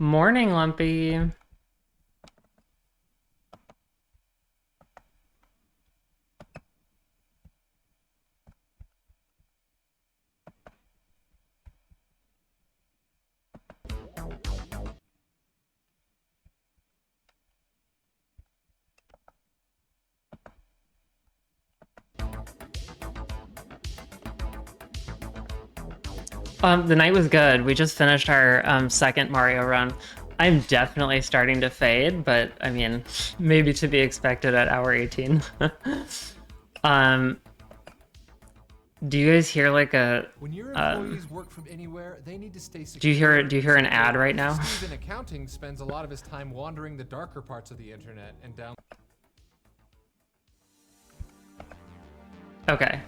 Morning, Lumpy. The night was good. We just finished our second Mario run. I'm definitely starting to fade, but I mean, maybe to be expected at hour 18. um, do you guys hear like a When your employees work from anywhere, they need to stay secure. do you hear an ad right now? Steve in accounting spends a lot of his time wandering the darker parts of the internet and down. Okay.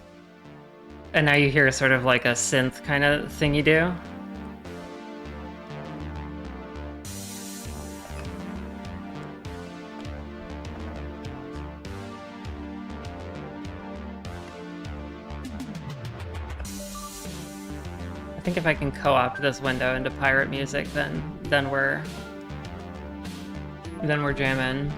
And now you hear sort of like a synth kind of thing you do? I think if I can co-opt this window into pirate music, then we're jamming.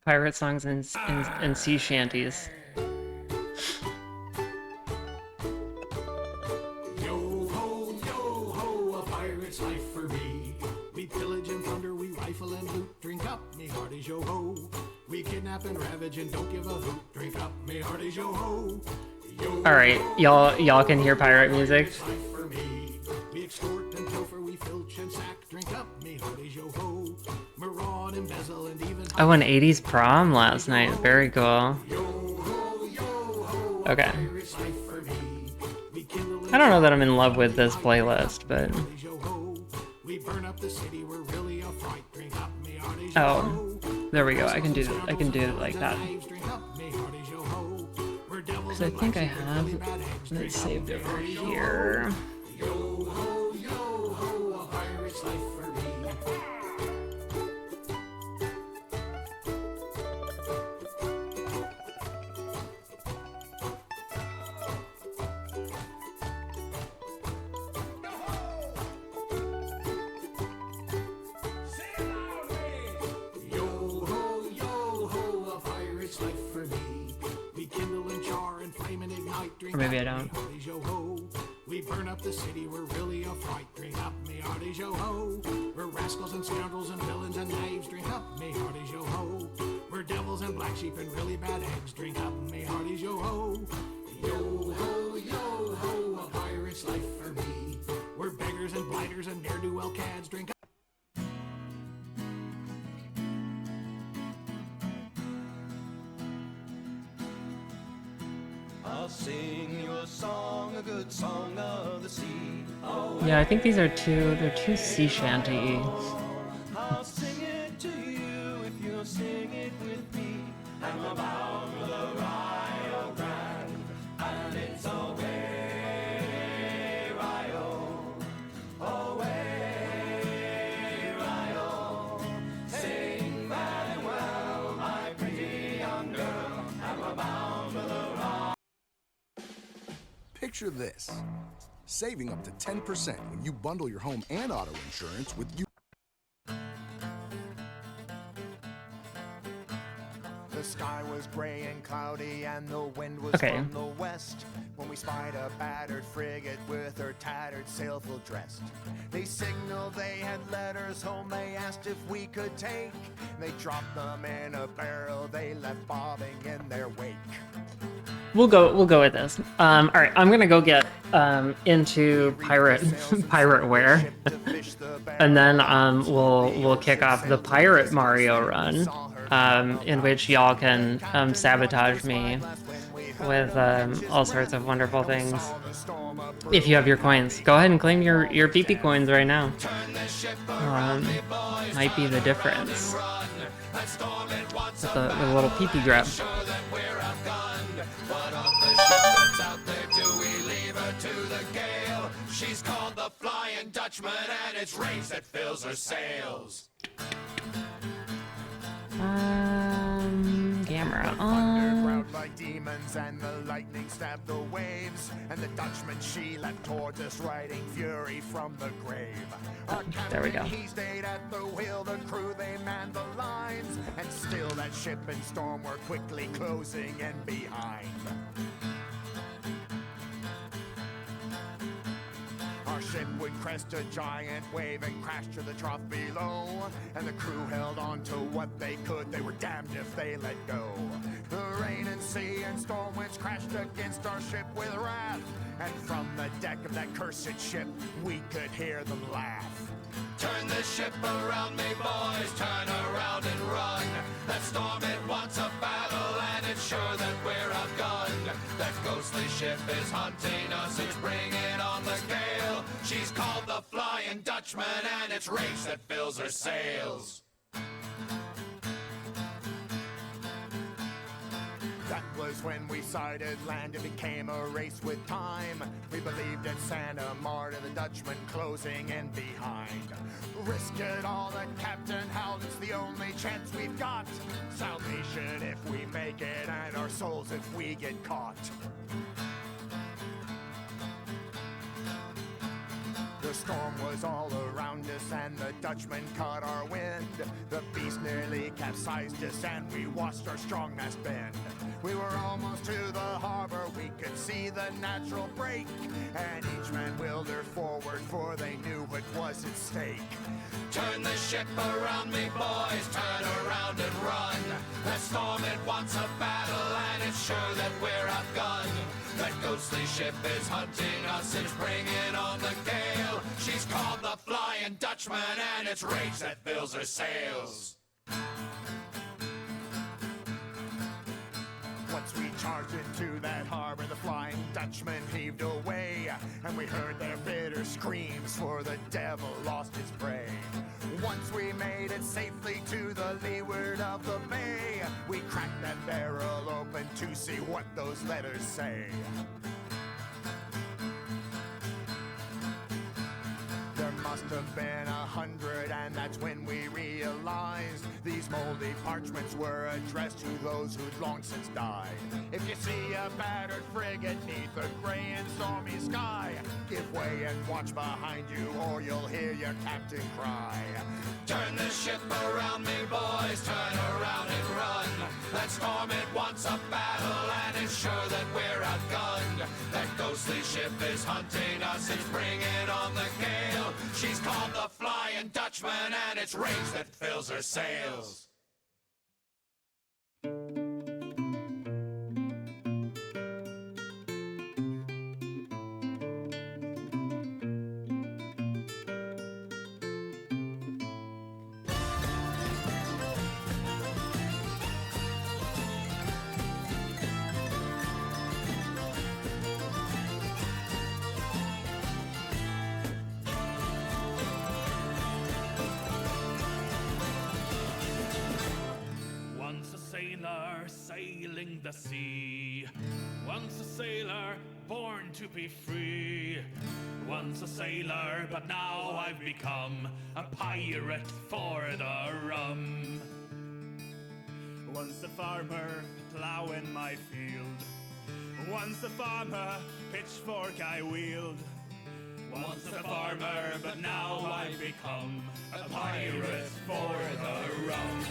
Pirate songs and sea shanties. Yo ho, a pirate's life for me. We pillage and plunder, we rifle and loot. Drink up, me hearties, yo ho. We kidnap and ravage and don't give a hoot. Drink up, me hearties, yo ho. All right, y'all can hear pirate music. Life for me. We extort and pilfer, we filch and sack. Drink up, me hearties, yo ho. Maraud, embezzle, and even. Oh, an 80s prom last night. Very cool. Okay. I don't know that I'm in love with this playlist, but... Oh, there we go. I can do it like that. Because I think I have it saved over here. Or maybe I don't. We burn up the city, we're really a fright. Drink up, me hearties, yo ho. We're rascals and scoundrels and villains and knaves. Drink up, me hearties, yo ho. We're devils and black sheep and really bad eggs. Drink up, me hearties, yo ho. Yo ho, a pirate's life for me. We're beggars and blighters and ne'er-do-well cads. Drink up. I'll sing you a song, a good song of the sea. Oh, Yeah, I think they're two sea shanty. I'll sing it to you if you'll sing it with me. I'm bound for the Rio Grande, and it's away, Rio, away, Rio. Sing very well, my pretty young girl. I'm bound for the Rio. Picture this, saving up to 10% when you bundle your home and auto insurance with you. The sky was gray and cloudy and the wind was Okay. from the west when we spied a battered frigate with her tattered sail full dressed. They signaled they had letters home, they asked if we could take. They dropped them in a barrel, they left bobbing in their wake. We'll go with this. All right, I'm gonna go get into pirateware, and then we'll kick off the pirate Mario run, in which y'all can sabotage me with all sorts of wonderful things. If you have your coins, go ahead and claim your PP coins right now. Might be the difference. With a little PP grab. She's called the Flying Dutchman, and it's rage that fills her sails. Camera Underground on. like demons, and the lightning stabbed the waves. And the Dutchman, she leapt towards us, riding fury from the grave. Our There we captain, go. he stayed at the wheel, the crew, they manned the lines. And still that ship and storm were quickly closing in behind. Our ship would crest a giant wave and crash to the trough below. And the crew held on to what they could, they were damned if they let go. The rain and sea and storm winds crashed against our ship with wrath. And from the deck of that cursed ship, we could hear them laugh. Turn the ship around me, boys, turn around and run. That storm, it wants a battle, and it's sure that we're outgunned. That ghostly ship is hunting us, it's bringing on the gale. She's called the Flying Dutchman, and it's rage that fills her sails. That was when we sighted land, it became a race with time. We believed in Santa Marta, the Dutchman closing in behind. Risk it all, the captain howled, it's the only chance we've got. Salvation if we make it, and our souls if we get caught. The storm was all around us, and the Dutchman caught our wind. The beast nearly capsized us, and we watched our strongmast bend. We were almost to the harbor, we could see the natural break. And each man willed her forward, for they knew what was at stake. Turn the ship around me, boys, turn around and run. That storm, it wants a battle, and it's sure that we're outgunned. That ghostly ship is hunting us, it's bringing on the gale. She's called the Flying Dutchman, and it's rage that fills her sails. Once we charged into that harbor, the Flying Dutchman heaved away. And we heard their bitter screams, for the devil lost his prey. Once we made it safely to the leeward of the bay, we cracked that barrel open to see what those letters say. There must have been 100, and that's when we realized these moldy parchments were addressed to those who'd long since died. If you see a battered frigate neath a gray and stormy sky, give way and watch behind you, or you'll hear your captain cry. Turn the ship around me, boys, turn around and run. That storm, it wants a battle, and it's sure that we're outgunned. That ghostly ship is hunting us, it's bringing on the gale. She's called the Flying Dutchman, and it's rage that fills her sails. Once a sailor sailing the sea. Once a sailor born to be free. Once a sailor, but now I've become a pirate for the rum. Once a farmer plowing my field. Once a farmer, pitchfork I wield. Once a farmer, but now I've become a pirate for the rum.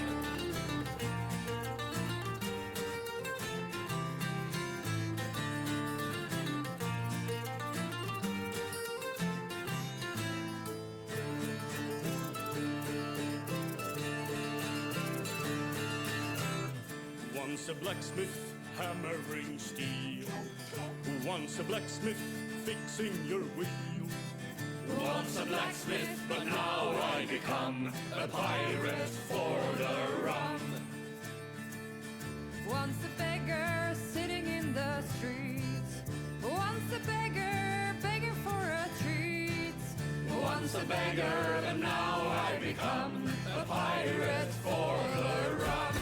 Once a blacksmith hammering steel. Once a blacksmith fixing your wheel. Once a blacksmith, but now I become a pirate for the rum. Once a beggar sitting in the streets. Once a beggar begging Once a beggar, but now I become a pirate for the rum.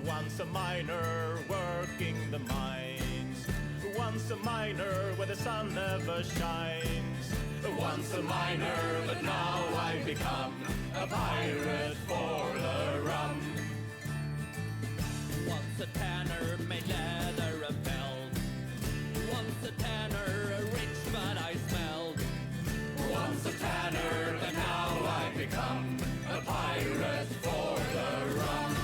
Once a miner working the mines. Once a miner where the sun never shines. Once a miner, but now I've become a pirate for the rum. Once a tanner made leather of felt. Once a tanner, rich but I smelled. Once a tanner, but now I've become a pirate for the rum.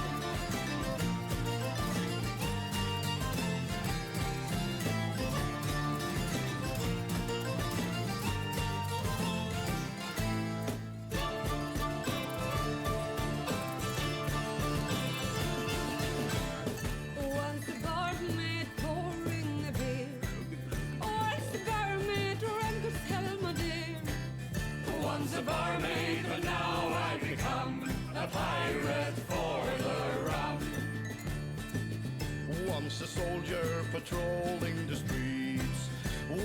Once a barmaid pouring a beer. Once a barmaid drank his helmet. Once a barmaid, but now I've become a pirate for the rum. Once a soldier patrolling the streets.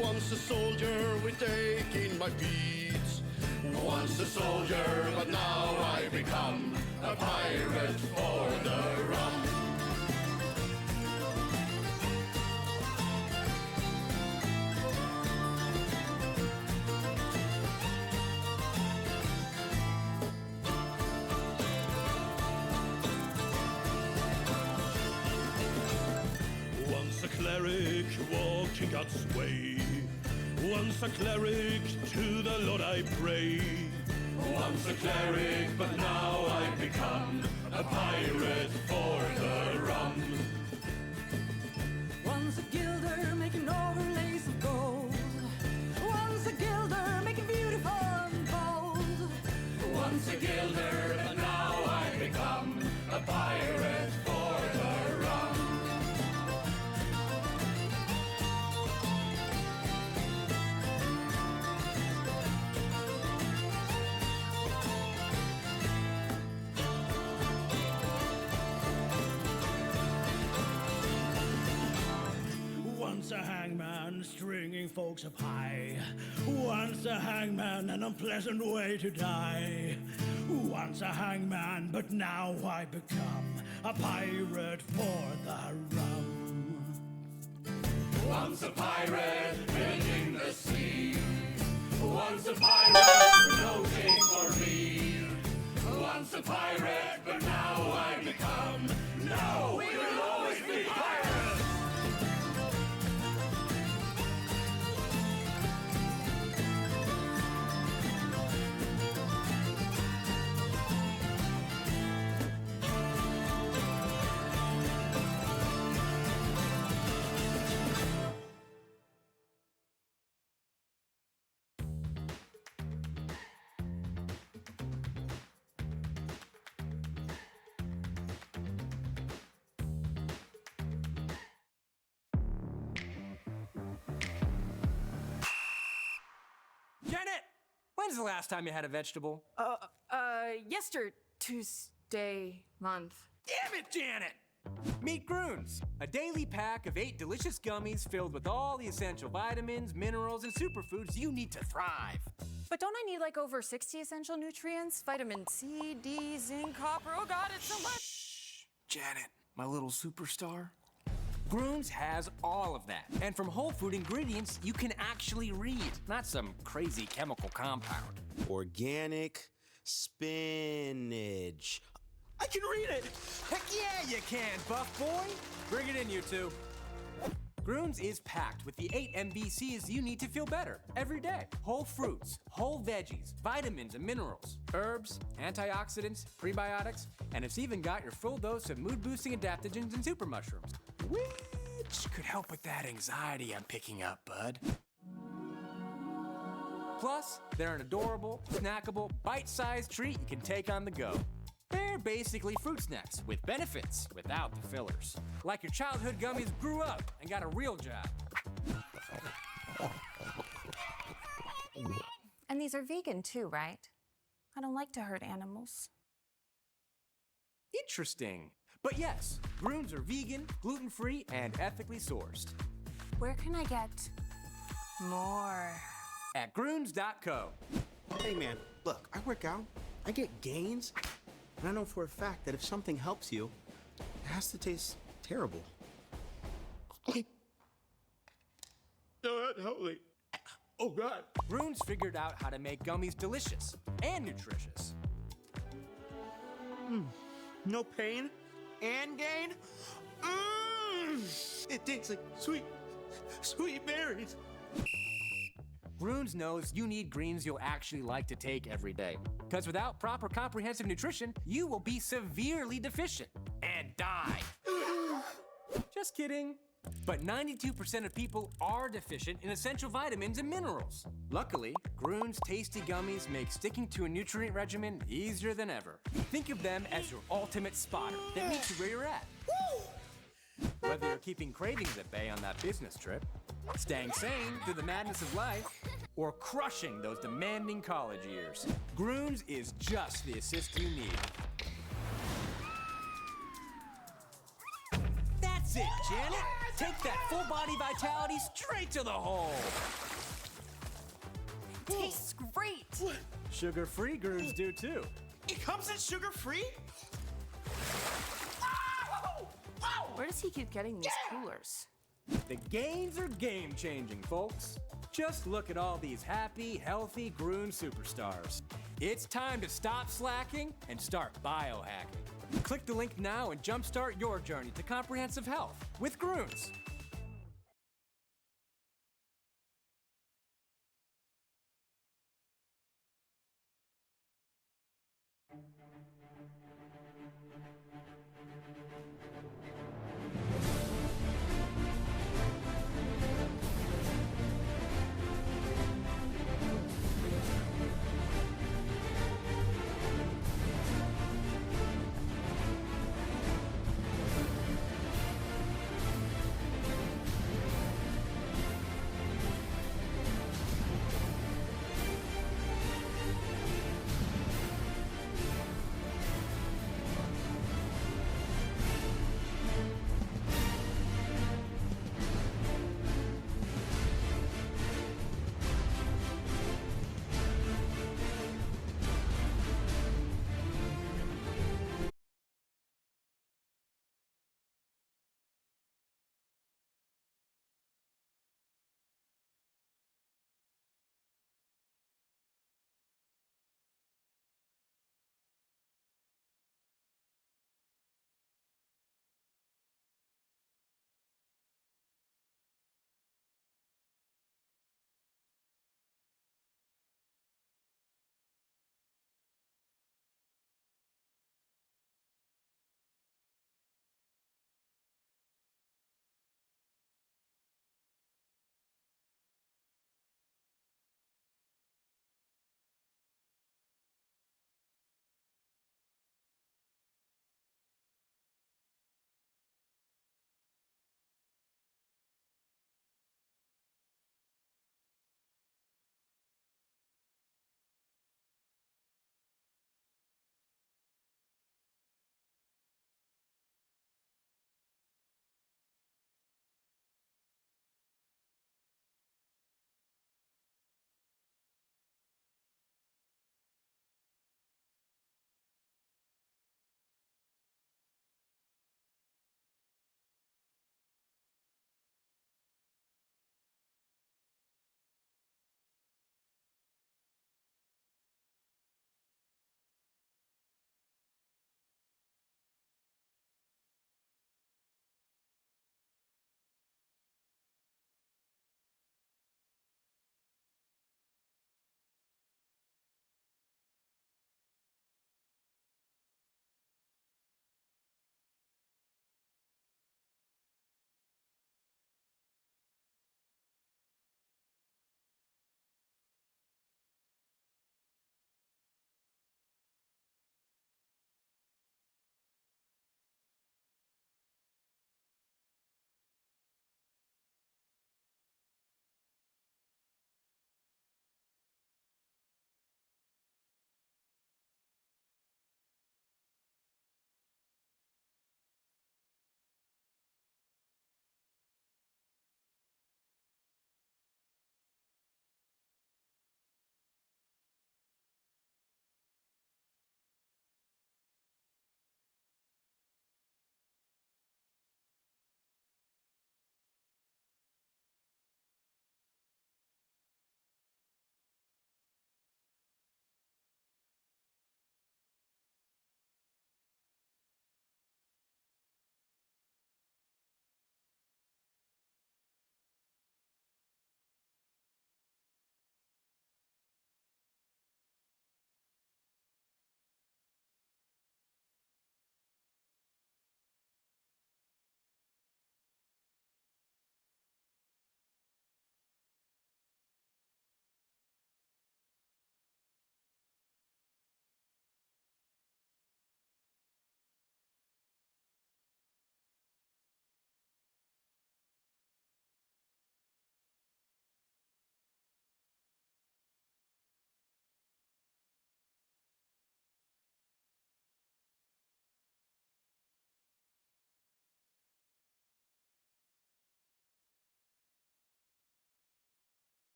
Once a soldier with taking my beats. Once a soldier, but now I've become a pirate for the rum. Once a cleric walking God's way. Once a cleric, to the Lord I pray. Once a cleric, but now I've become a pirate for the rum. Once a gilder making overlays of gold. Once a gilder making beautiful and bold. Once a gilder, but now I've become a pirate for the rum. Once a hangman stringing folks up high. Once a hangman, an unpleasant way to die. Once a hangman, but now I become a pirate for the rum. Once a pirate bending the sea. Once a pirate, no king for me. Once a pirate, but now I become. No, we will always be pirates. Janet! When's the last time you had a vegetable? Tuesday month. Damn it, Janet! Meet Groons, a daily pack of 8 delicious gummies filled with all the essential vitamins, minerals, and superfoods you need to thrive. But don't I need like over 60 essential nutrients? Vitamin C, D, zinc, copper. Oh God, it's so much. Shh, Janet, my little superstar. Groons has all of that. And from whole food ingredients you can actually read, not some crazy chemical compound. Organic spinach. I can read it! Heck yeah, you can, buff boy! Bring it in, you two. Groons is packed with the 8 MBCs you need to feel better every day. Whole fruits, whole veggies, vitamins and minerals, herbs, antioxidants, prebiotics, and it's even got your full dose of mood-boosting adaptogens and super mushrooms, which could help with that anxiety I'm picking up, bud. Plus, they're an adorable, snackable, bite-sized treat you can take on the go. They're basically fruit snacks with benefits without the fillers. Like your childhood gummies grew up and got a real job. And these are vegan too, right? I don't like to hurt animals. Interesting. But yes, Grunes are vegan, gluten-free, and ethically sourced. Where can I get more? At Grunes.co. Hey man, look, I work out, I get gains, and I know for a fact that if something helps you, it has to taste terrible. Oh, holy. Oh God. Grunes figured out how to make gummies delicious and nutritious. No pain and gain. It tastes like sweet berries. Grunes knows you need greens you'll actually like to take every day. Because without proper comprehensive nutrition, you will be severely deficient and die. Just kidding. But 92% of people are deficient in essential vitamins and minerals. Luckily, Grunes tasty gummies make sticking to a nutrient regimen easier than ever. Think of them as your ultimate spotter that meets you where you're at. Whether you're keeping cravings at bay on that business trip, staying sane through the madness of life, or crushing those demanding college years, Grunes is just the assist you need. That's it, Janet! Take that full body vitality straight to the hole! Tastes great! Sugar-free Grunes do too. It comes in sugar-free? Where does he keep getting these coolers? The gains are game-changing, folks. Just look at all these happy, healthy Grune superstars. It's time to stop slacking and start biohacking. Click the link now and jumpstart your journey to comprehensive health with Grunes.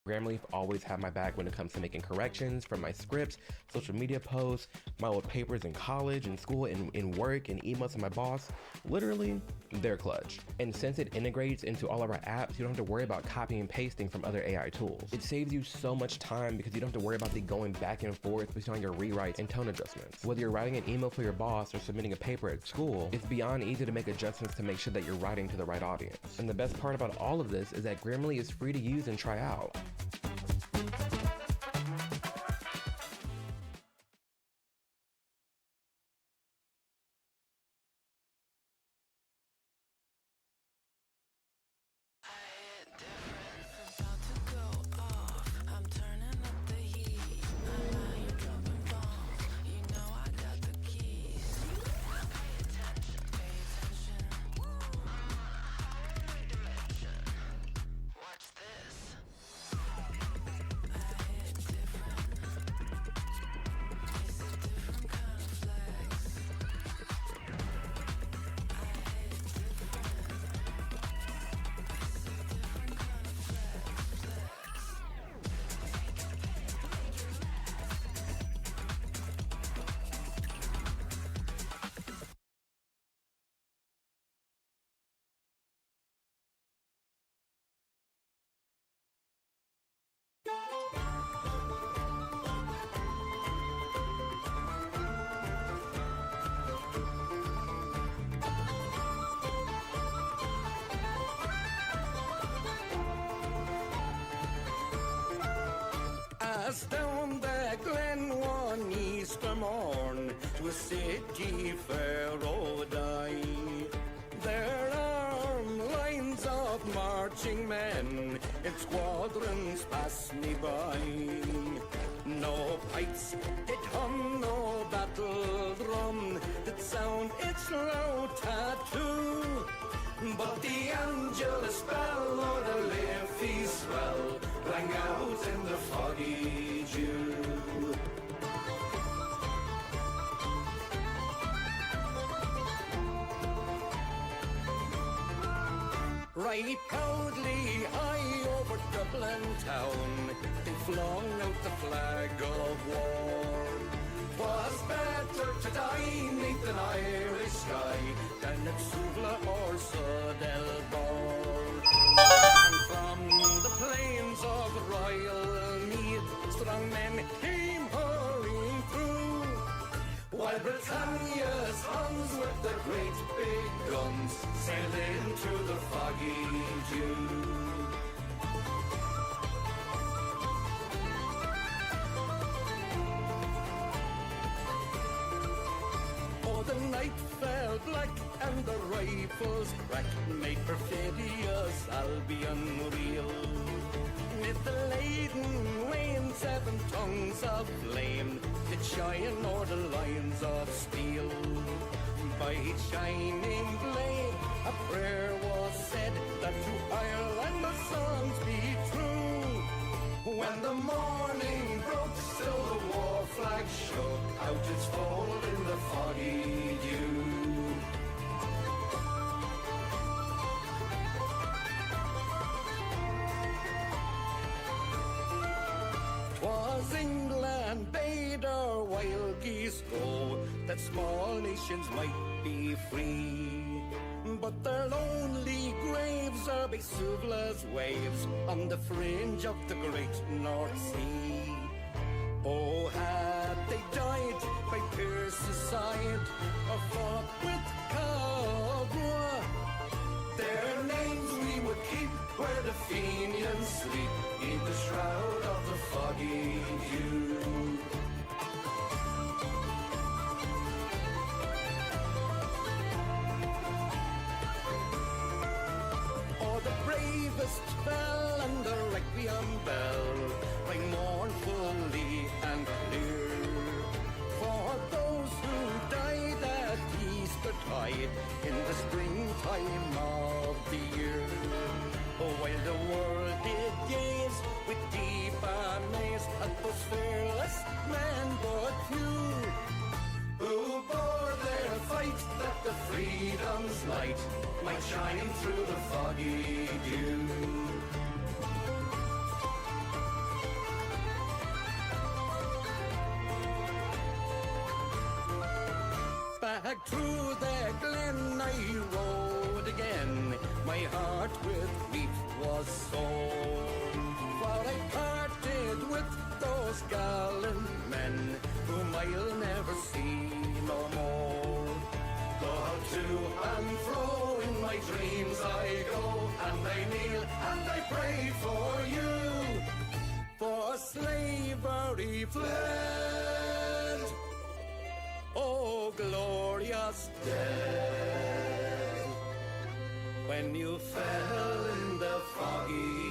Grammarly always had my back when it comes to making corrections from my scripts, social media posts, my old papers in college and school, in work, and emails to my boss. Literally, they're clutch. And since it integrates into all of our apps, you don't have to worry about copying and pasting from other AI tools. It saves you so much time because you don't have to worry about the going back and forth between your rewrites and tone adjustments. Whether you're writing an email for your boss or submitting a paper at school, it's beyond easy to make adjustments to make sure that you're writing to the right audience. And the best part about all of this is that Grammarly is free to use and try out. As down the glen one Easter morn to a city fair rode I. There are lines of marching men in squadrons pass me by. No pipes did hum, no battle drum did sound its loud tattoo. But the Angelus bell or the Liffey swell rang out in the foggy dew. Right proudly high over Dublin town, they flung out the flag of war. 'Twas better to die neath an Irish sky than at Suvla or Sudelbor. And from the plains of Royal Meath, strong men came hurrying through, while Britannia's Huns with the great big guns sailed into the foggy dew. The night fell black and the rifles cracked, made perfidious Albion reel. With the laden rain, 7 tongues of flame did shine o'er the lines of steel. By each shining blade a prayer was said, that to Ireland the songs be true. When the morning broke, still the war flag shook out its fold in the foggy dew. Was England bade our wild geese go, that small nations might be free. But their lonely graves are by Suvla's waves on the fringe of the great North Sea. Oh, had they died by Pierce's side or fought with Cobra, their names we would keep where the Fenians sleep in the shroud of the foggy dew. Oh, the bravest bell and the requiem bell ring mournfully and clear for those who died at Eastertide in the springtime of the year. Oh, while the world did gaze with deep amaze at those fearless men but few, who bore their fight that the freedom's light might shine through the foggy dew. with grief was sore. For I parted with those gallant men whom I'll never see no more. But to and fro in my dreams I go, and I kneel and I pray for you. For slavery fled, oh glorious day, when you fell in the foggy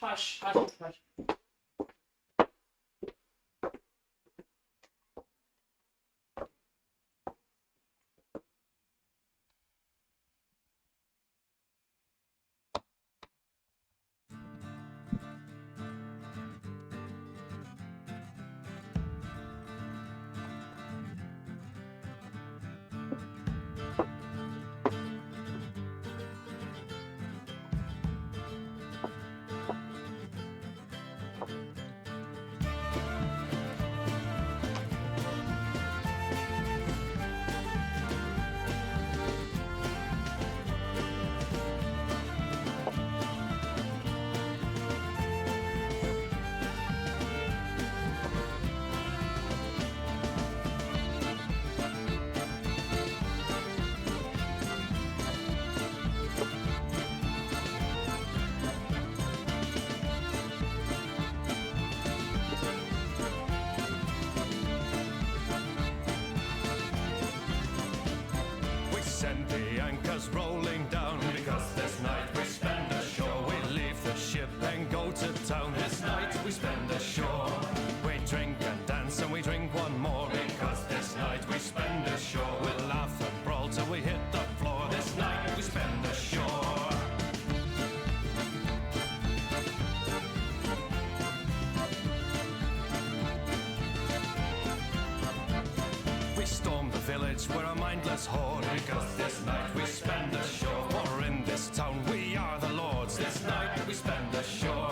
hush, hush, hush. We send the anchors rolling down because this night we spend ashore. We leave the ship and go to town. This night we spend ashore. We drink and dance and we drink one more because this night we spend ashore. We'll laugh and brawl till we hit the floor. This night we spend ashore. We storm the village, we're a mindless horde because this night we spend ashore. For in this town we are the lords. This night we spend ashore.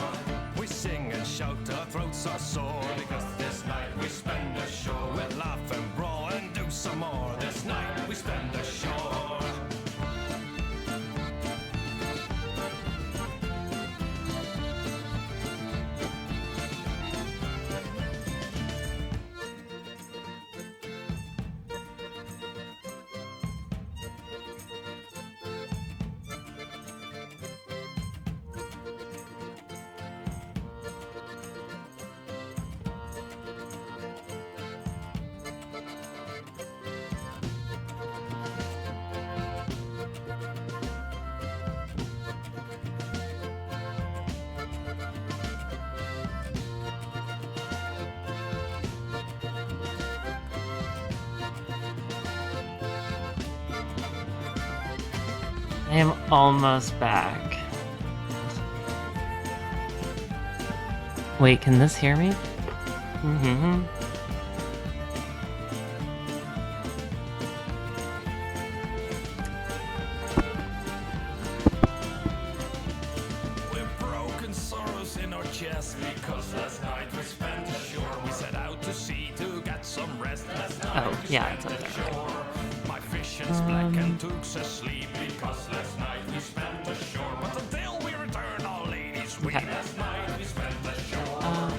We sing and shout till our throats are sore because this night we spend ashore. We'll laugh and brawl and do some more. This night we spend ashore. I am almost back. Wait, can this hear me? Mm-hmm. We're broken sorrows in our chest because last night we spent ashore. We set out to sea to get some rest. Last night Oh, we yeah, spent it's okay. ashore. My vision's black and took's asleep because last night we spent ashore. But until we return, all ladies weep. Okay. Last night we spent ashore.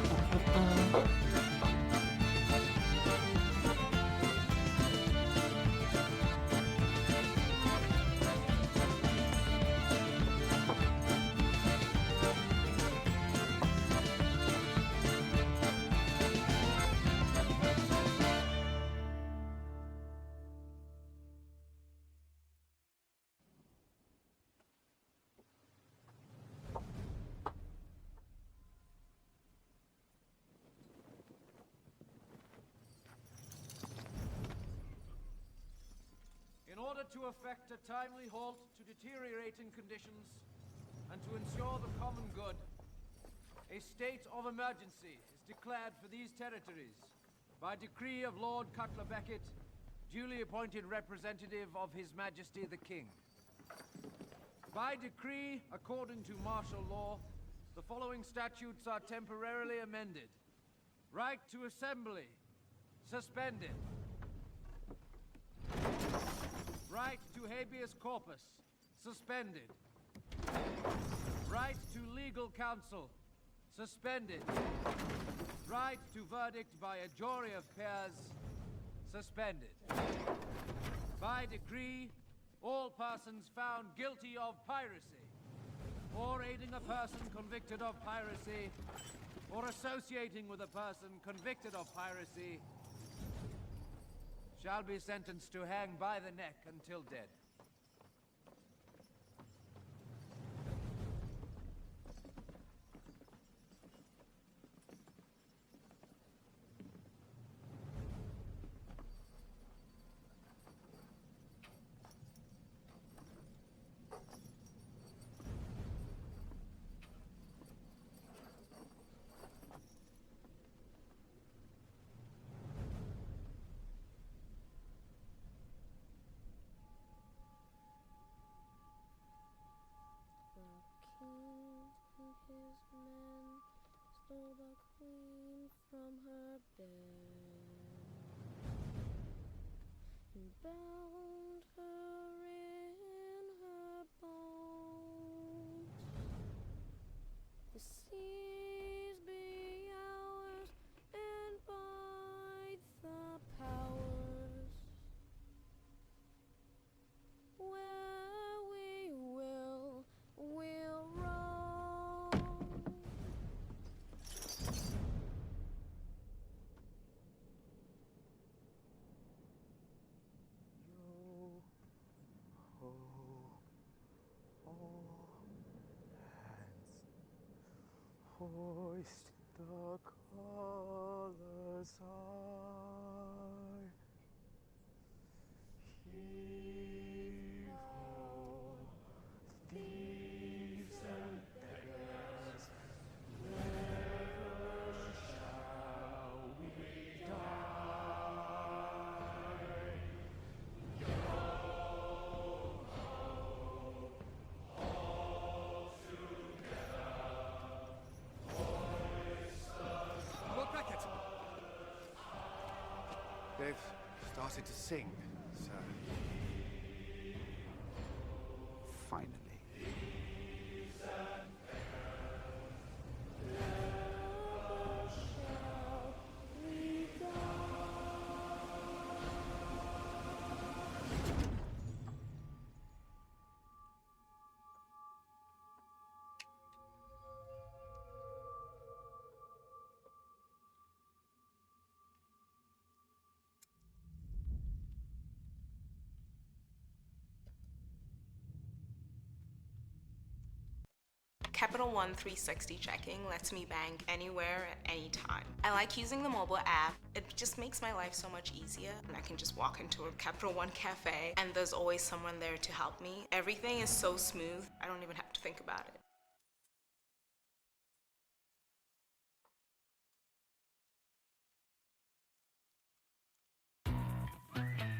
In order to effect a timely halt to deteriorating conditions and to ensure the common good, a state of emergency is declared for these territories by decree of Lord Cutler Beckett, duly appointed representative of His Majesty the King. By decree, according to martial law, the following statutes are temporarily amended. Right to assembly, suspended. Right to habeas corpus, suspended. Right to legal counsel, suspended. Right to verdict by a jury of peers, suspended. By decree, all persons found guilty of piracy, or aiding a person convicted of piracy, or associating with a person convicted of piracy, shall be sentenced to hang by the neck until dead. the queen from her bed and bound her in her bones. The seas be ours, and by the powers where we'll roam. Yo ho, all hands, hoist the colors high. Heave ho, thieves and beggars, never shall we die. Yo ho, all together, hoist the Look back at They've started to sing, sir. Finally. Capital One 360 checking lets me bank anywhere at any time. I like using the mobile app. It just makes my life so much easier. And I can just walk into a Capital One cafe and there's always someone there to help me. Everything is so smooth, I don't even have to think about it.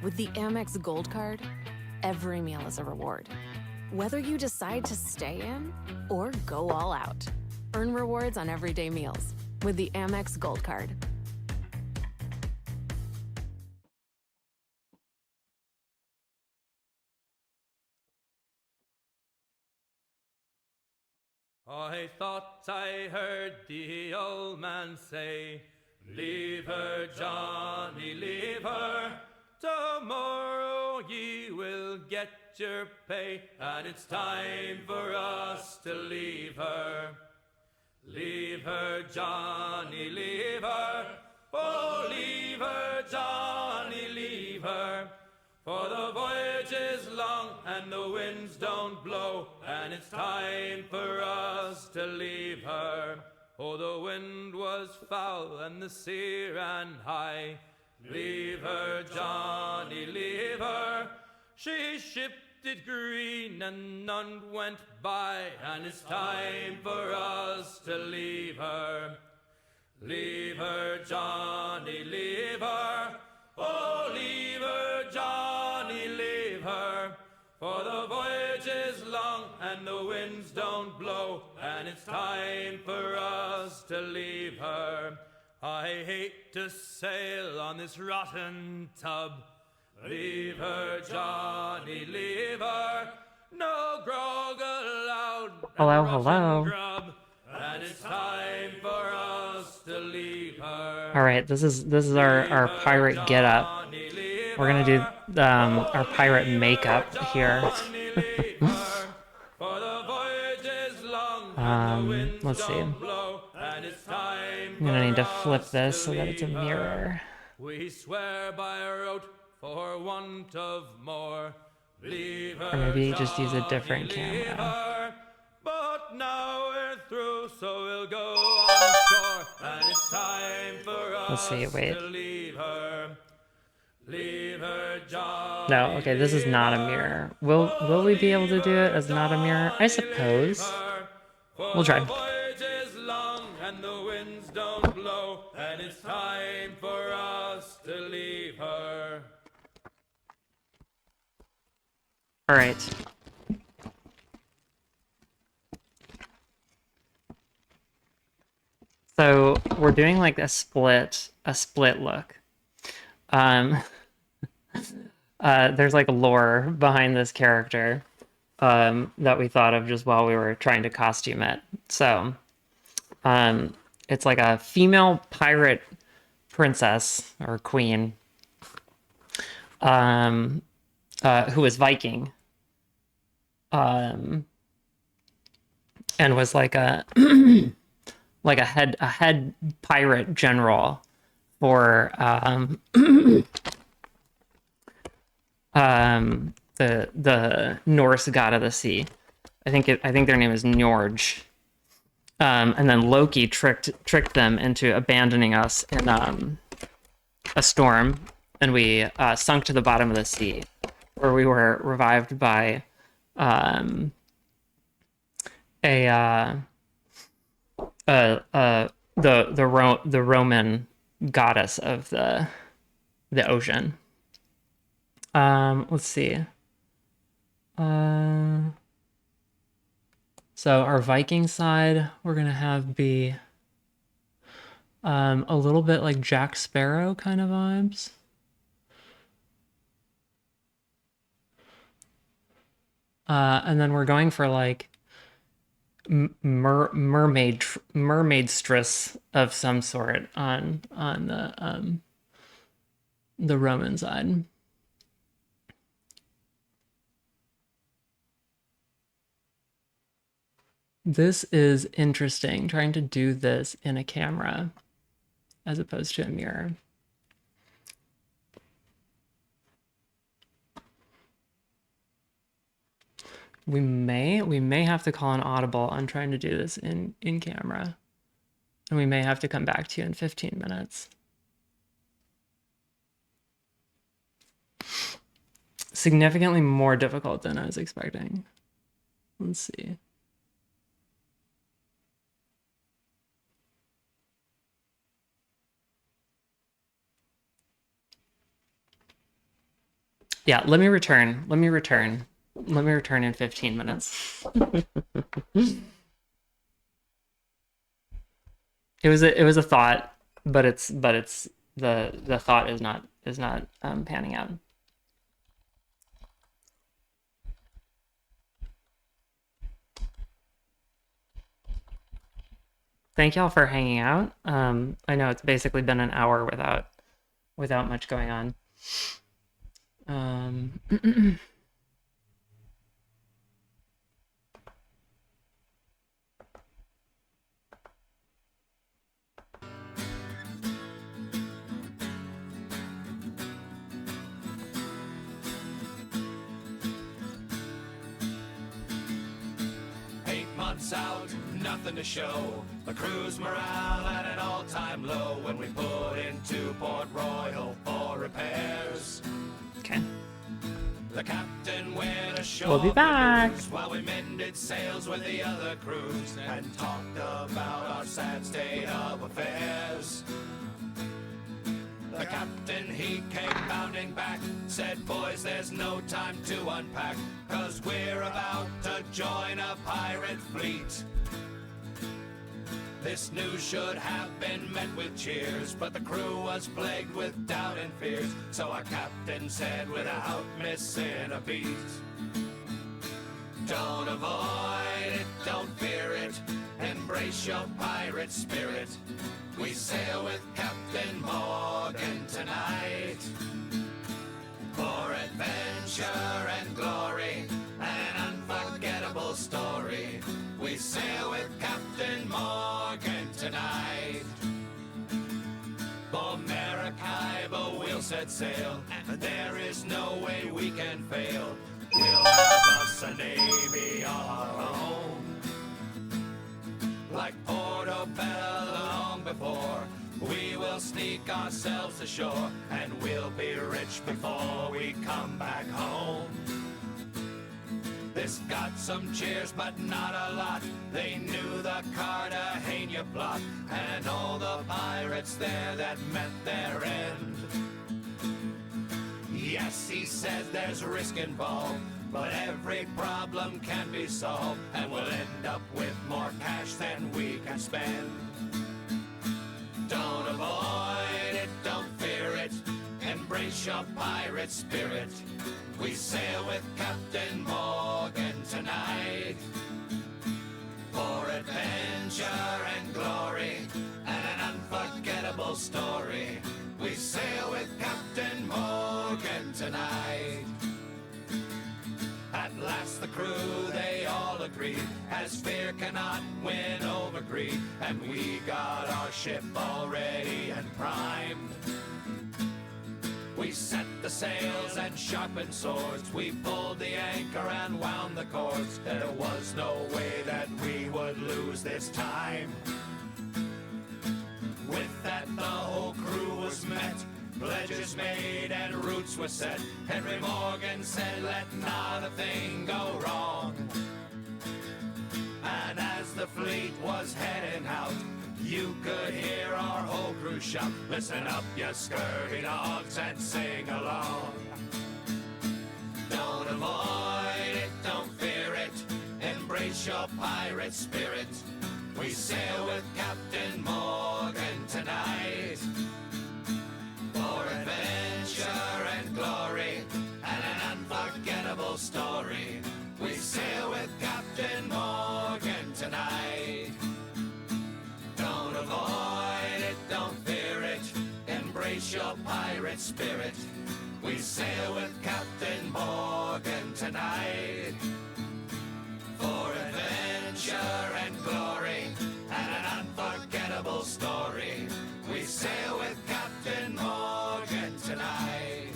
With the Amex Gold Card, every meal is a reward. Whether you decide to stay in or go all out, earn rewards on everyday meals with the Amex Gold Card. I thought I heard the old man say, leave her, Johnny, leave her. Tomorrow ye will get your pay, and it's time for us to leave her. Leave her, Johnny, leave her. Oh, leave her, Johnny, leave her. For the voyage is long and the winds don't blow, and it's time for us to leave her. Oh, the wind was foul and the sea ran high. Leave her, Johnny, leave her. She shipped it green and none went by, and it's time for us to leave her. Leave her, Johnny, leave her. Oh, leave her, Johnny, leave her. For the voyage is long and the winds don't blow, and it's time for us to leave her. I hate to sail on this rotten tub. Leave her, Johnny, leave her. No grog allowed. Hello, and hello. Russian grub, and it's time for us to leave her. All right, this is our pirate getup. We're gonna do our pirate makeup here. Let's see. I'm gonna need to flip this so that it's a mirror. We swear by our oath for want of more. Leave her, Or maybe just use a different Johnny, leave camera. her. But now we're through, so we'll go on shore, and it's time for us Let's see, wait. to leave her. Leave her, Johnny. No, okay, this is not a mirror. Will we be able to do it as not a mirror? I suppose. We'll try. The voyage is long and the winds don't blow, and it's time for us to leave her. All right. So doing like a split look. There's like lore behind this character that we thought of just while we were trying to costume it. So it's like a female pirate princess or queen who was Viking and was like a like a head pirate general for the Norse god of the sea. I think their name is Njorg. And then Loki tricked them into abandoning us in a storm, and we sunk to the bottom of the sea, where we were revived by the Roman goddess of the ocean. Let's see. So our Viking side, we're gonna have be a little bit like Jack Sparrow kind of vibes. And then we're going for like mermaidstress of some sort on the Roman side. This is interesting, trying to do this in a camera as opposed to a mirror. We may have to call an audible on trying to do this in camera. And we may have to come back to you in 15 minutes. Significantly more difficult than I was expecting. Let's see. Yeah, let me return in 15 minutes. It was a thought, but it's the thought is not panning out. Thank y'all for hanging out. I know it's basically been an hour without much going on. 8 months out, nothing to show. The crew's morale at an all-time low when we put into Port Royal for repairs. Okay. The captain went ashore. We'll be back. While we mended sails with the other crews and talked about our sad state of affairs. The captain, he came bounding back, said, boys, there's no time to unpack, 'cause we're about to join a pirate fleet. This news should have been met with cheers, but the crew was plagued with doubt and fears. So our captain said without missing a beat, don't avoid it, don't fear it, embrace your pirate spirit. We sail with Captain Morgan tonight for adventure and glory, an unforgettable story. We sail with Captain Morgan tonight. For Maracaibo we'll set sail, and there is no way we can fail. We'll have us a navy all our own, like Portobello long before. We will sneak ourselves ashore, and we'll be rich before we come back home. This got some cheers, but not a lot. They knew the Cartagena plot, and all the pirates there that met their end. Yes, he says there's risk involved, but every problem can be solved, and we'll end up with more cash than we can spend. Embrace your pirate spirit. We sail with Captain Morgan tonight for adventure and glory and an unforgettable story. We sail with Captain Morgan tonight. At last the crew, they all agreed, as fear cannot win over greed, and we got our ship all ready and primed. We set the sails and sharpened swords, we pulled the anchor and wound the cords. There was no way that we would lose this time. With that the whole crew was met, pledges made and routes were set. Henry Morgan said, let not a thing go wrong. And as the fleet was heading out, you could hear our whole crew shout, listen up, you scurvy dogs, and sing along. Don't avoid it, don't fear it, embrace your pirate spirit. We sail with Captain Morgan tonight for adventure and glory and an unforgettable story. We sail with Captain Morgan tonight. Don't avoid it, don't fear it, embrace your pirate spirit. We sail with Captain Morgan tonight for adventure and glory and an unforgettable story. We sail with Captain Morgan tonight.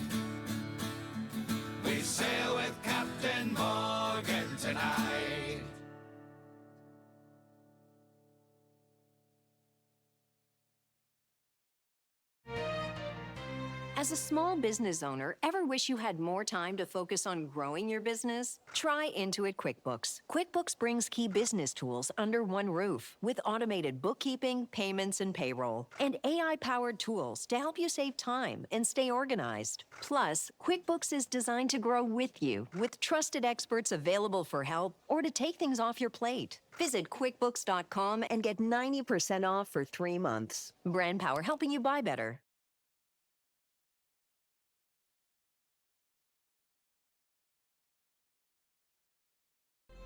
We sail with Captain Morgan tonight. As a small business owner, ever wish you had more time to focus on growing your business? Try Intuit QuickBooks. QuickBooks brings key business tools under one roof with automated bookkeeping, payments, and payroll, and AI-powered tools to help you save time and stay organized. Plus, QuickBooks is designed to grow with you, with trusted experts available for help or to take things off your plate. Visit QuickBooks.com and get 90% off for 3 months. Brand Power, helping you buy better.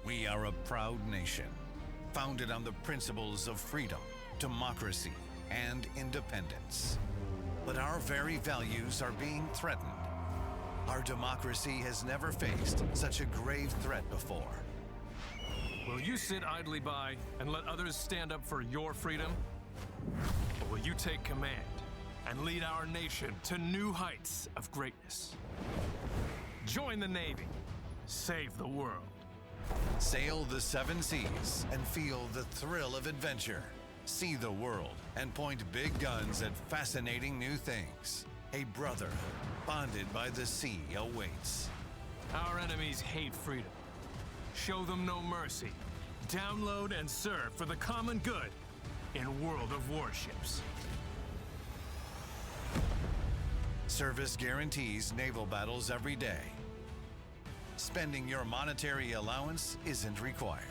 We are a proud nation, founded on the principles of freedom, democracy, and independence. But our very values are being threatened. Our democracy has never faced such a grave threat before. Will you sit idly by and let others stand up for your freedom? Or will you take command and lead our nation to new heights of greatness? Join the Navy. Save the world. Sail the 7 seas and feel the thrill of adventure. See the world and point big guns at fascinating new things. A brotherhood bonded by the sea awaits. Our enemies hate freedom. Show them no mercy. Download and serve for the common good in World of Warships. Service guarantees naval battles every day. Spending your monetary allowance isn't required.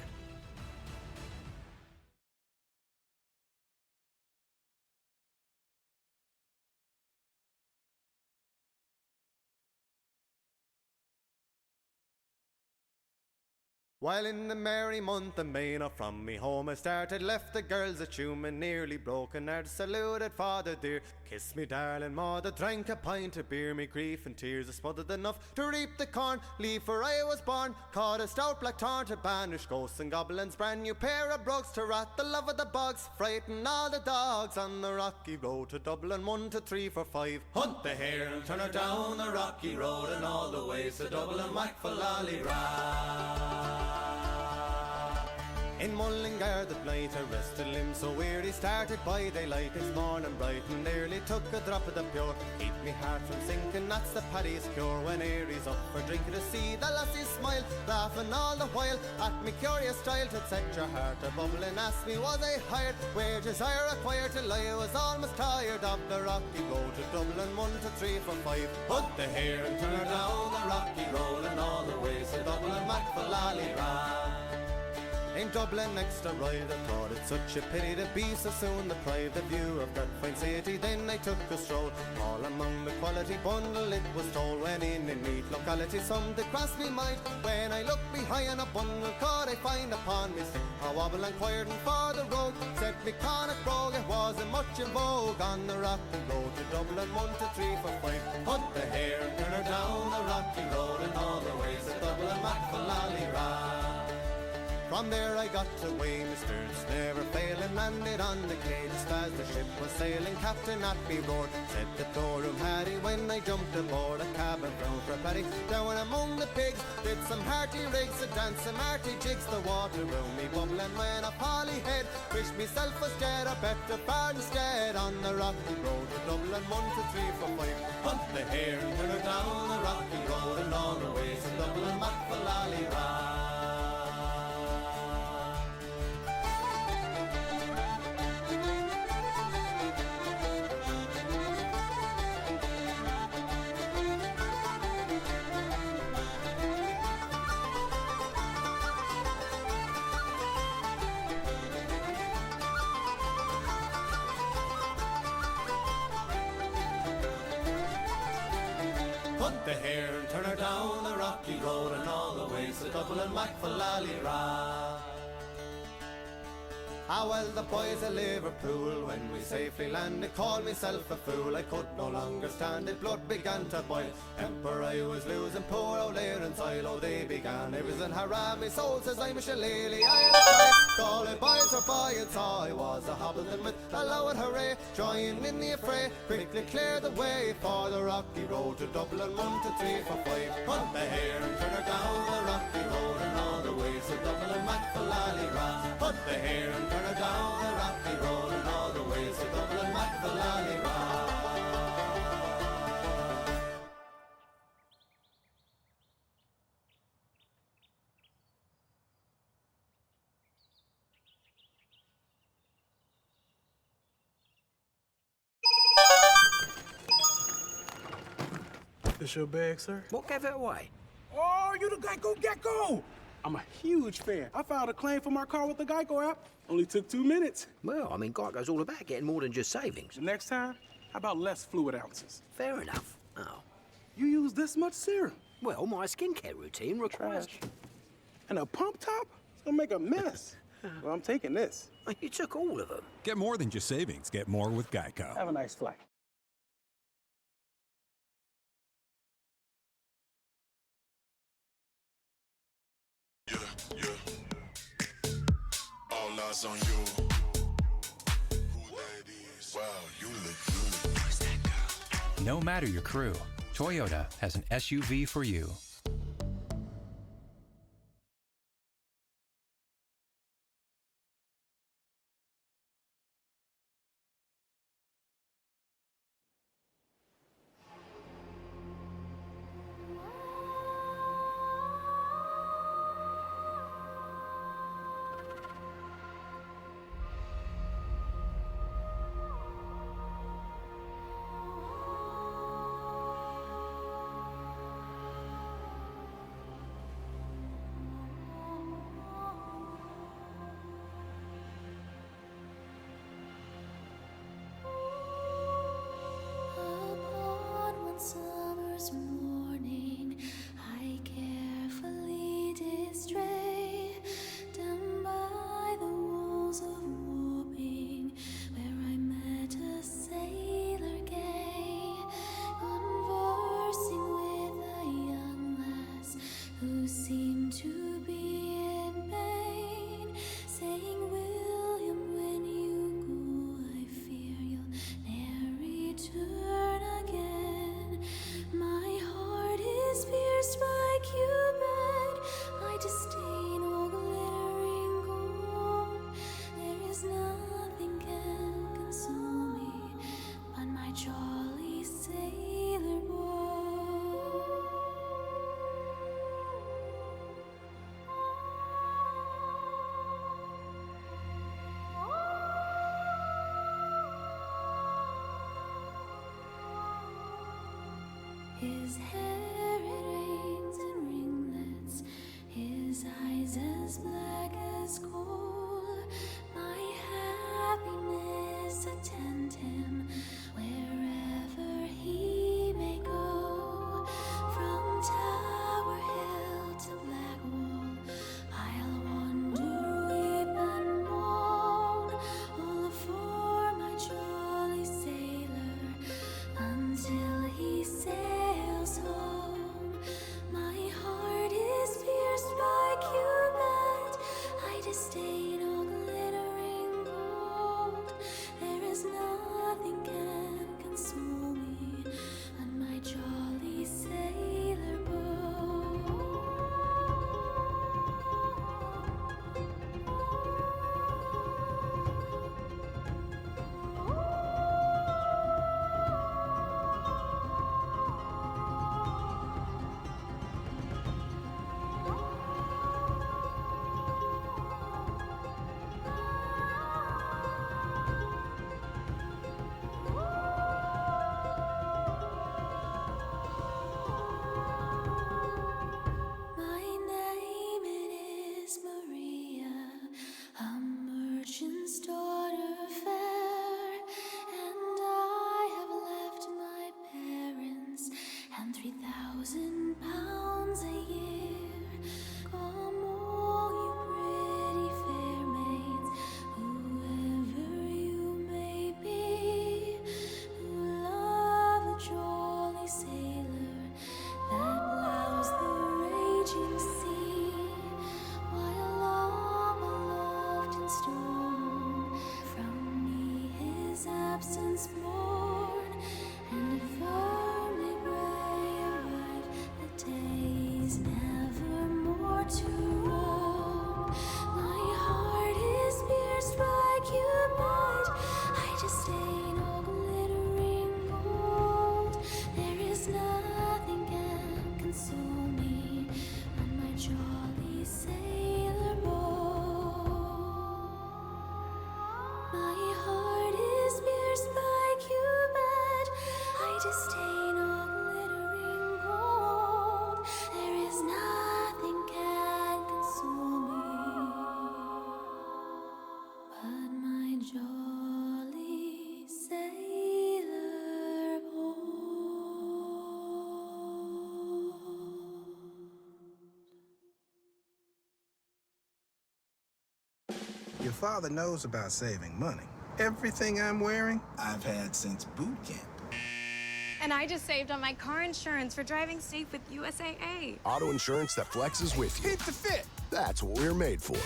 While in the merry month of May, not from me home I started, left the girls at Hume and nearly broken heart, saluted father dear, kissed me darling mother, drank a pint of beer, me grief and tears I smothered enough to reap the corn, leave for I was born, caught a stout black tarn to banish ghosts and goblins, brand new pair of brogues to rat the love of the bogs, frighten all the dogs on the rocky road to Dublin, 1 2 3 4 5, hunt the hare and turn her down the rocky road and all the ways to Dublin, whack for Lally-Ra. In Mullingar the blight arrested limb so weary, started by daylight this morning bright and nearly took a drop of the pure, keep me heart from sinking, that's the paddy's cure. When Aries up for drinking to see the lassies smile, laughing all the while at me curious style, to set your heart a bubbling, asked me was I hired, wages I required till I was almost tired of the rocky road to Dublin, 1 2 3 4 5, put the hare and turn her down the rocky road and all the ways to Dublin, back for Lally-Ra. In Dublin next arrived, I thought it such a pity to be so soon deprived the view of that fine city. Then I took a stroll, all among the quality bundle it was told. When in a neat locality some did cross me mind. When I looked behind a bundle, could I find upon me stick a wobble inquiring for the road. Said me Connacht brogue, it wasn't much in vogue on the rocky road to Dublin 1 to 3 for 5. Put the hare and turn her down the rocky road and all the ways to Dublin, Macfallallyra. From there I got away, my stirrups never failing, landed on the quay just as the ship was sailing. Captain Atby roared, said the storeroom Harry, when I jumped aboard a cabin brown for a paddy. Down among the pigs, did some hearty rigs, a dance, some hearty jigs, the water round me bubbling when a Polly head. Wished myself was dead, a better bar instead, on the rocky road to Dublin 1 to 3 for 5. Hunt the hare and turn her down the rocky road and all the ways to Dublin, Macfallallyra. Hunt the hare and turn her down the rocky road and all the ways to Dublin, Macfallallyra. Ah well, the boys of Liverpool, when we safely landed, called myself a fool. I could no longer stand it, blood began to boil. Temper I was losing, poor old Aaron's oil, oh they began. It was in Haram, my soul says I'm a shillelagh. I had a cry, all the boys were by and saw I was a hobbleton with a loud hooray. Join in the affray, quickly clear the way for the rocky road to Dublin 1 to 3 for 5. Hunt the hare and turn her down the rocky road and all the ways to Dublin, Macfallallyra. Hunt the hare and turn her down the rocky road and all the ways to Dublin, Macfallallyra. This your bag, sir? What gave it away? Oh, you the Geico Gecko! I'm a huge fan. I filed a claim for my car with the Geico app. Only took 2 minutes. Well, I mean, Geico's all about getting more than just savings. The next time, how about less fluid ounces? Fair enough. Oh. You use this much serum? Well, my skincare routine requires... Trash. And a pump top? It's gonna make a mess. Well, I'm taking this. You took all of them. Get more than just savings. Get more with Geico. Have a nice flight. All eyes on you. Who that is? Wow, you look good. Where's that girl? No matter your crew, Toyota has an SUV for you. Upon one summer's morning, I carefully did stray down by the walls of Wapping, where I met a sailor gay, conversing with a young lass who seemed to be in pain, saying, "William, when you go, I fear you'll ne'er return again. My heart is pierced by Cupid, I disdain all glittering gold. There is nothing can console me but my jolly sailor boy." His hair it hangs in ringlets, his eyes as black as his goal. My happiness attend him wherever he may go. From Tower Hill to Blackwall, I'll wander, weep and moan, all for my jolly sailor, until he sails home. My heart is pierced by Cupid, I disdain all glittering gold. There is nothing can console me on my jolly sailor boat. My name it is Maria, a merchant's daughter fair, and I have left my parents and 3,000 pounds a year. Come all you pretty fair maids, whoever you may be, who love a jolly sailor that plows the raging sea, while I'm aloft in storm, from me his absence mourn, and firmly pray arrive the days never more to roam. My heart is pierced by Cupid, I disdain all glittering gold. There is nothing can console me on my jolly sailor boat. My heart is pierced by Cupid, I disdain all glittering gold. There is nothing can console me but my jolly sailor boat. Your father knows about saving money. Everything I'm wearing, I've had since boot camp. And I just saved on my car insurance for driving safe with USAA. Auto insurance that flexes with you. Hit the fit. That's what we're made for.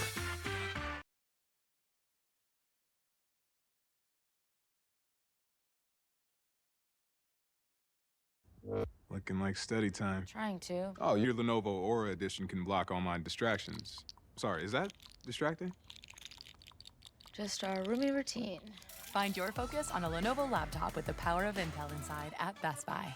Looking like study time. Trying to. Oh, your Lenovo Aura edition can block all my distractions. Sorry, is that distracting? Just our roomy routine. Find your focus on a Lenovo laptop with the power of Intel inside at Best Buy.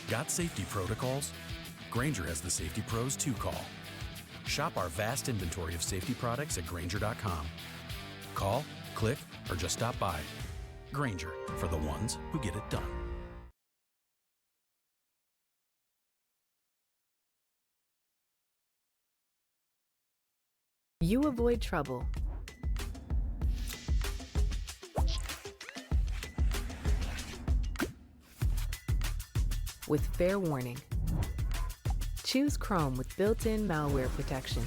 Got safety protocols? Grainger has the safety pros to call. Shop our vast inventory of safety products at Grainger.com. Call, click, or just stop by. Grainger, for the ones who get it done. You avoid trouble. With fair warning. Choose Chrome with built-in malware protection.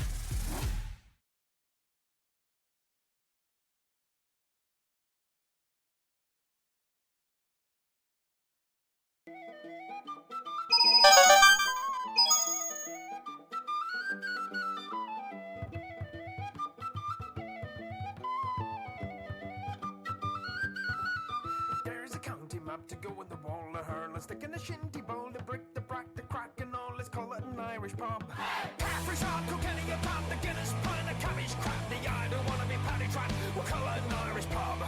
There's a county map to go in the wall of hurl, a stick in the shinty bowl, the brick, the brack, the crack, and all. Let's call it an Irish pub. Caffrey shop, Kilkenny, a pub, the Guinness, pint, the cabbage, crap, the I don't wanna be paddy trap. We'll call it an Irish pub.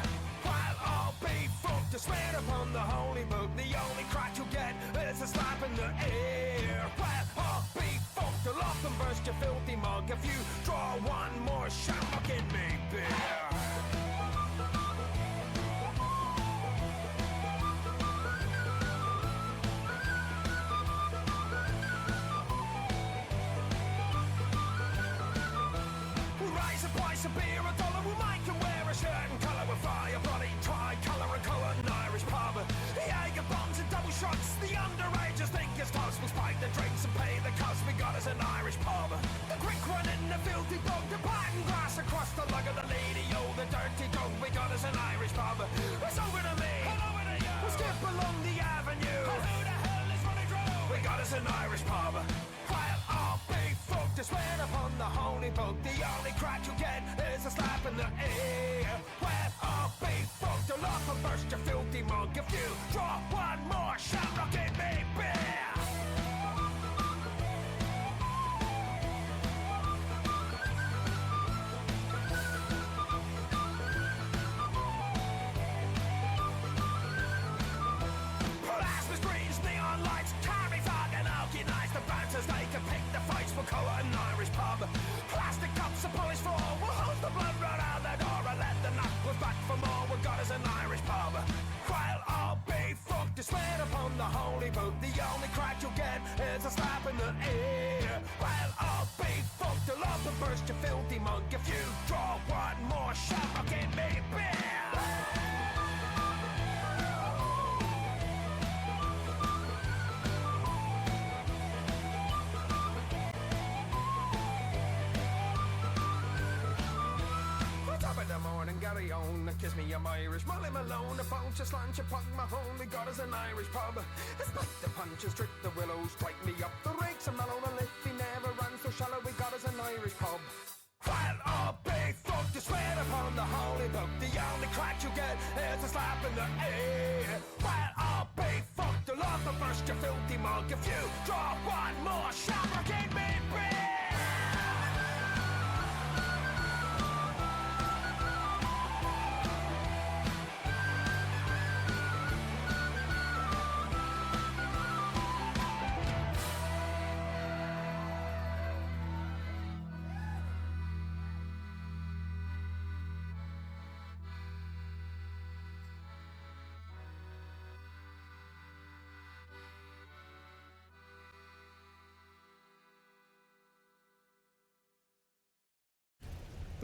While all be fucked to swear upon the holy book, the only crack you'll get is a slap in the air. While all be fucked, you'll often burst your filthy mug if you draw one more shamrock in me beer. Price of beer, $1, we'll make him wear a shirt and colour with fire, bloody tricolour and colour, an Irish pub. The Jaeger bombs and double shots, the underagers think it's toss. We'll spike the drinks and pay the cost, we got us an Irish pub. The quick one in the filthy bog, the pattern grass across the lug of the lady, oh, the dirty dog, we got us an Irish pub. It's over to me, over to you. We'll skip along the avenue. And who the hell is running through? We got us an Irish pub. While I'll be fucked to swear upon the holy book, the only crack you get is a slap in the air. Well, I'll be fucked, you'll off and burst your filthy mug if you draw one more shamrock in me beer. Plasma screens, neon lights, carry fog and alky nights. The bouncers, they can pick the fights, we'll call it an Irish pub. Plastic cups, a polished floor, we'll hose the blood right out the door and let the knuckles back for more. We got us an Irish pub. While I'll be fucked to swear upon the holy book, the only crack you'll get is a slap in the air. While I'll be fucked, you'll off and burst your filthy mug if you draw one more shamrock in me beer. Gary on, kiss me, I'm Irish. Molly Malone, a bunch of slant, you pug my home. We got us an Irish pub. Spike the punches, trick the willows, strike me up the rakes and mellow. And if he never ran so shallow, we got us an Irish pub. While all be fucked, you swear upon the holy book, the only crack you get is a slap in the air. While all be fucked, you'll off and burst your filthy mug if you draw one more shamrock in me beer.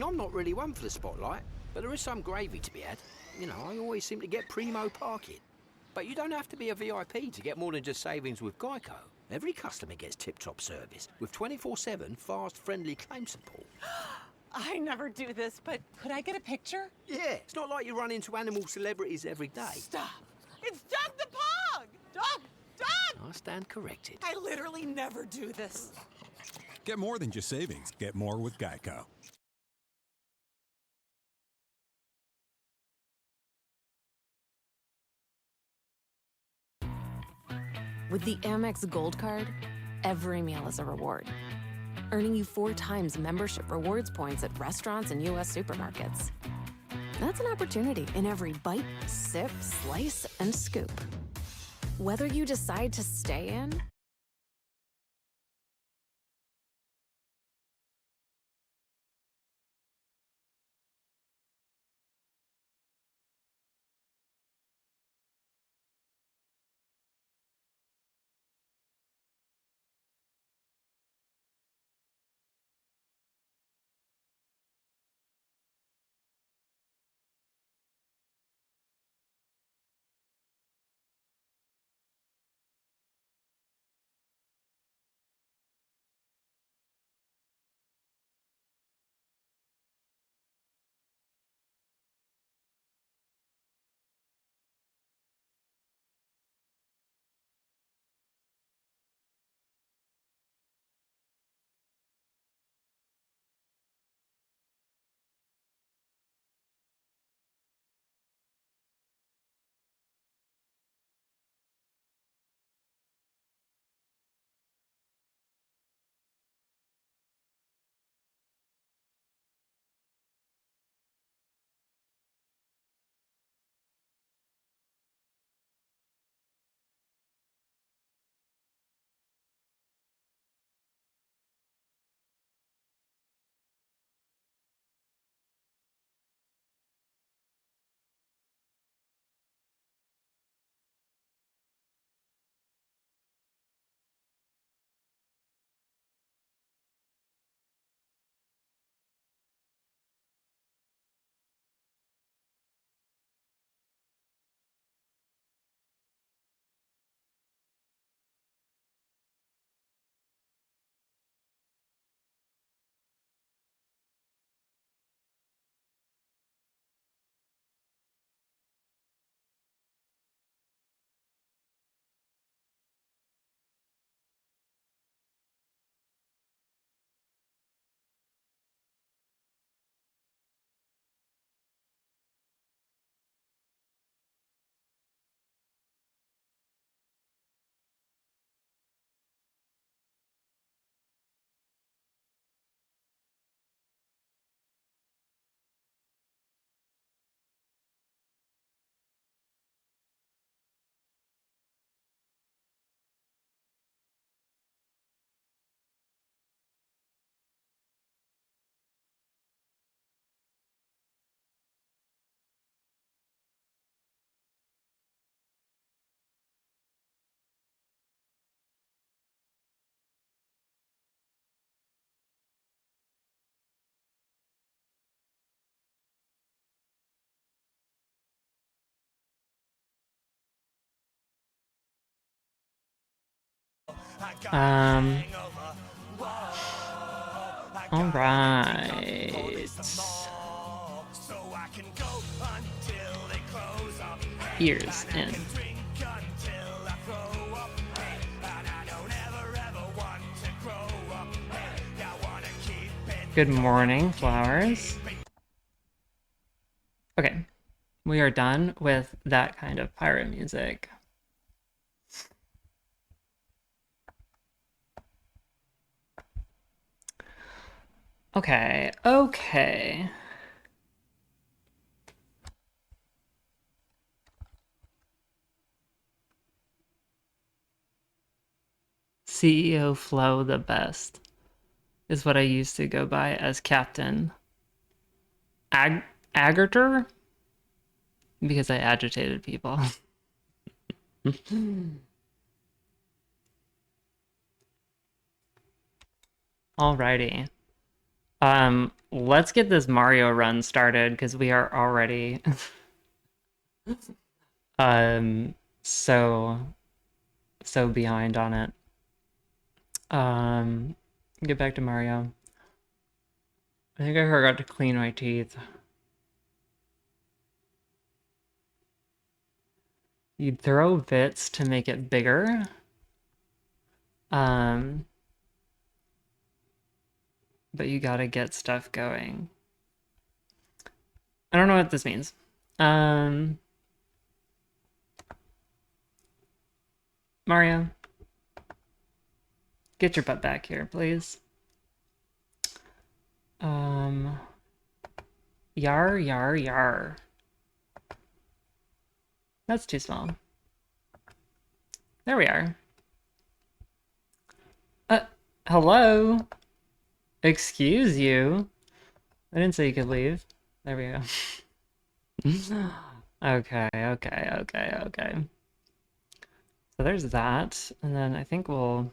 I'm not really one for the spotlight, but there is some gravy to be had. You know, I always seem to get primo parking. But you don't have to be a VIP to get more than just savings with Geico. Every customer gets tip-top service with 24/7 fast, friendly claim support. I never do this, but could I get a picture? Yeah, it's not like you run into animal celebrities every day. Stop! It's Doug the Pug! Doug! Doug! I stand corrected. I literally never do this. Get more than just savings. Get more with Geico. With the Amex Gold Card, every meal is a reward, earning you 4 times membership rewards points at restaurants and U.S. supermarkets. That's an opportunity in every bite, sip, slice, and scoop. Whether you decide to stay in All right. Ears in. Good morning, flowers. Okay, we are done with that kind of pirate music. Okay, okay. CEO Flo the best is what I used to go by as Captain Aggerter because I agitated people. Alrighty. Let's get this Mario run started because we are already so behind on it. Get back to Mario. I think I forgot to clean my teeth. You'd throw bits to make it bigger. But you gotta get stuff going. I don't know what this means. Mario, get your butt back here, please. Yar, yar, yar. That's too small. There we are. Hello? Excuse you? I didn't say you could leave. There we go. Okay. So there's that, and then I think we'll